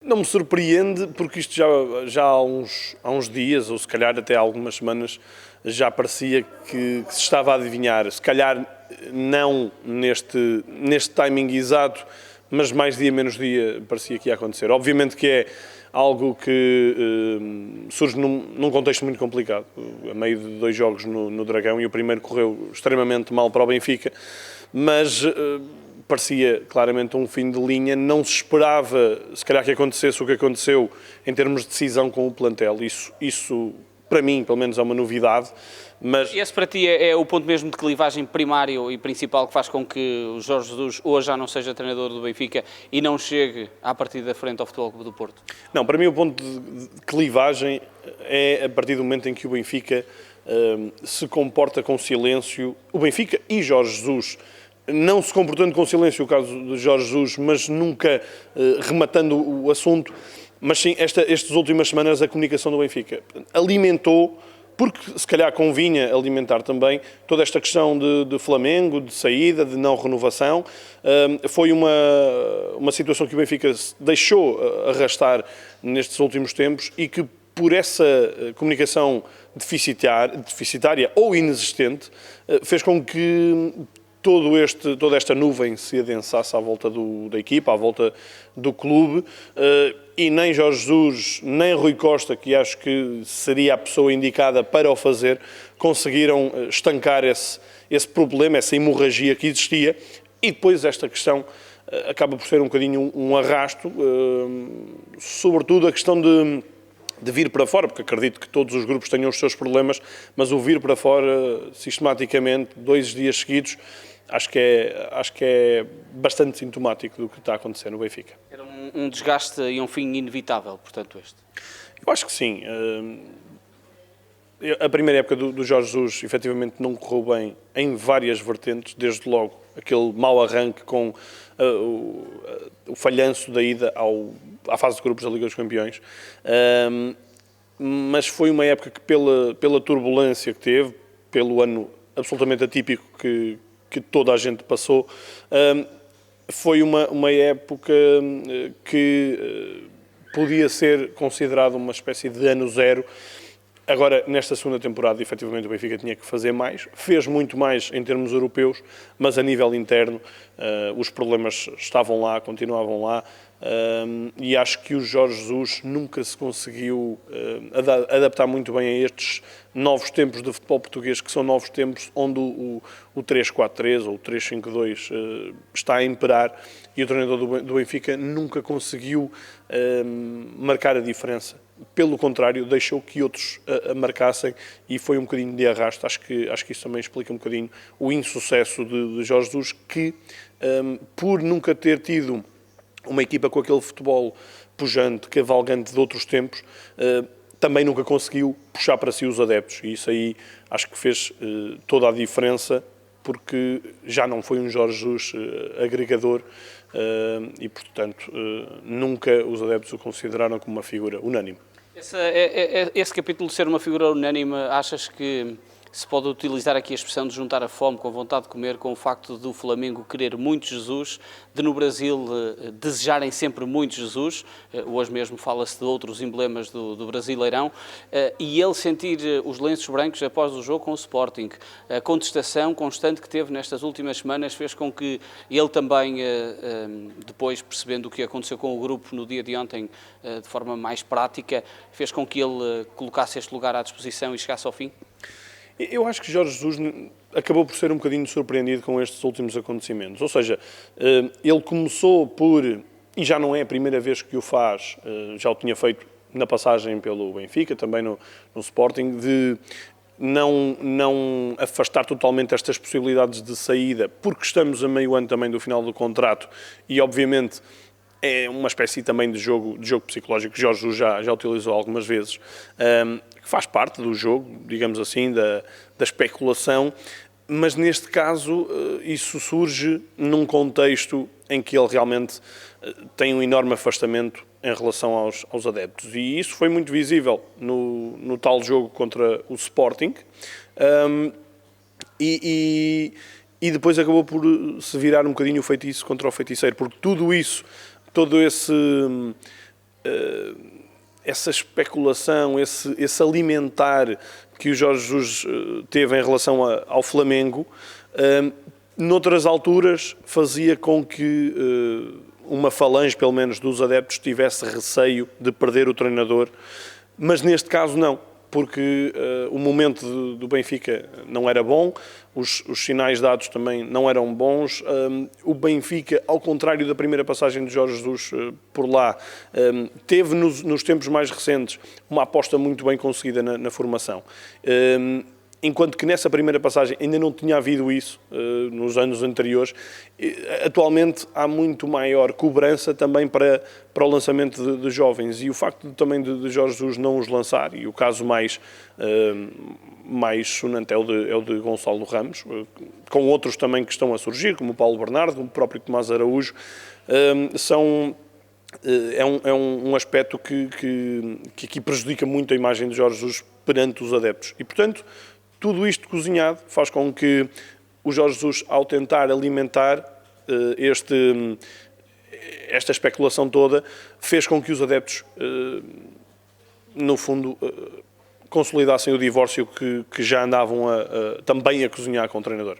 Não me surpreende, porque isto já há uns dias, ou se calhar até há algumas semanas, já parecia que se estava a adivinhar. Se calhar não neste timing exato, mas mais dia menos dia parecia que ia acontecer. Obviamente que é algo que surge num contexto muito complicado, a meio de 2 jogos no Dragão, e o primeiro correu extremamente mal para o Benfica, mas parecia claramente um fim de linha. Não se esperava, se calhar, que acontecesse o que aconteceu em termos de decisão com o plantel. Isso para mim, pelo menos, é uma novidade. Mas esse para ti é o ponto mesmo de clivagem primário e principal que faz com que o Jorge Jesus hoje já não seja treinador do Benfica e não chegue à partida da frente ao Futebol Clube do Porto? Não, para mim o ponto de clivagem é a partir do momento em que o Benfica se comporta com silêncio. O Benfica e Jorge Jesus, não se comportando com silêncio, o caso de Jorge Jesus, mas nunca rematando o assunto. Mas sim, estas últimas semanas a comunicação do Benfica alimentou, porque se calhar convinha alimentar também toda esta questão de Flamengo, de saída, de não renovação. Foi uma situação que o Benfica deixou arrastar nestes últimos tempos e que, por essa comunicação deficitária ou inexistente, fez com que toda esta nuvem se adensasse à volta da equipa, à volta do clube, e nem Jorge Jesus, nem Rui Costa, que acho que seria a pessoa indicada para o fazer, conseguiram estancar esse problema, essa hemorragia que existia, e depois esta questão acaba por ser um bocadinho um arrasto, sobretudo a questão de vir para fora, porque acredito que todos os grupos tenham os seus problemas, mas o vir para fora sistematicamente, 2 dias seguidos, acho que é bastante sintomático do que está a acontecer no Benfica. Era um desgaste e um fim inevitável, portanto, este? Eu acho que sim. A primeira época do Jorge Jesus efetivamente não correu bem em várias vertentes, desde logo aquele mau arranque com o falhanço da ida à fase de grupos da Liga dos Campeões, mas foi uma época que pela turbulência que teve, pelo ano absolutamente atípico que toda a gente passou, foi uma época que podia ser considerada uma espécie de ano zero. Agora, nesta segunda temporada, efetivamente, o Benfica tinha que fazer mais. Fez muito mais em termos europeus, mas a nível interno os problemas estavam lá, continuavam lá, e acho que o Jorge Jesus nunca se conseguiu adaptar muito bem a estes novos tempos de futebol português, que são novos tempos onde o 3-4-3 ou o 3-5-2 está a imperar, e o treinador do Benfica nunca conseguiu marcar a diferença. Pelo contrário, deixou que outros a marcassem e foi um bocadinho de arrasto. Acho que isso também explica um bocadinho o insucesso de Jorge Jesus, que por nunca ter tido uma equipa com aquele futebol pujante, cavalgante de outros tempos, também nunca conseguiu puxar para si os adeptos. E isso aí acho que fez toda a diferença, porque já não foi um Jorge Jesus agregador e, portanto, nunca os adeptos o consideraram como uma figura unânime. Esse capítulo de ser uma figura unânime, achas que se pode utilizar aqui a expressão de juntar a fome com a vontade de comer, com o facto do Flamengo querer muito Jesus, de no Brasil desejarem sempre muito Jesus, hoje mesmo fala-se de outros emblemas do Brasileirão, e ele sentir os lenços brancos após o jogo com o Sporting. A contestação constante que teve nestas últimas semanas fez com que ele também, depois percebendo o que aconteceu com o grupo no dia de ontem, de forma mais prática, fez com que ele colocasse este lugar à disposição e chegasse ao fim? Eu acho que Jorge Jesus acabou por ser um bocadinho surpreendido com estes últimos acontecimentos. Ou seja, ele começou por, e já não é a primeira vez que o faz, já o tinha feito na passagem pelo Benfica, também no Sporting, de não afastar totalmente estas possibilidades de saída, porque estamos a meio ano também do final do contrato e, obviamente, é uma espécie também de jogo psicológico que Jorge Jesus já utilizou algumas vezes, que faz parte do jogo, digamos assim, da especulação, mas neste caso isso surge num contexto em que ele realmente tem um enorme afastamento em relação aos adeptos, e isso foi muito visível no tal jogo contra o Sporting, e depois acabou por se virar um bocadinho o feitiço contra o feiticeiro, porque tudo isso, todo esse essa especulação, esse alimentar que o Jorge Jesus teve em relação ao Flamengo, noutras alturas fazia com que uma falange, pelo menos dos adeptos, tivesse receio de perder o treinador, mas neste caso não, porque o momento do Benfica não era bom, os sinais dados também não eram bons. O Benfica, ao contrário da primeira passagem de Jorge Jesus por lá, teve nos tempos mais recentes uma aposta muito bem conseguida na formação. Enquanto que nessa primeira passagem ainda não tinha havido isso nos anos anteriores, atualmente há muito maior cobrança também para o lançamento de jovens, e o facto também de Jorge Jesus não os lançar, e o caso mais sonante é o de Gonçalo Ramos, com outros também que estão a surgir, como o Paulo Bernardo, como o próprio Tomás Araújo, é um aspecto que aqui prejudica muito a imagem de Jorge Jesus perante os adeptos. E, portanto, tudo isto cozinhado faz com que o Jorge Jesus, ao tentar alimentar esta especulação toda, fez com que os adeptos, no fundo, consolidassem o divórcio que já andavam também a cozinhar com o treinador.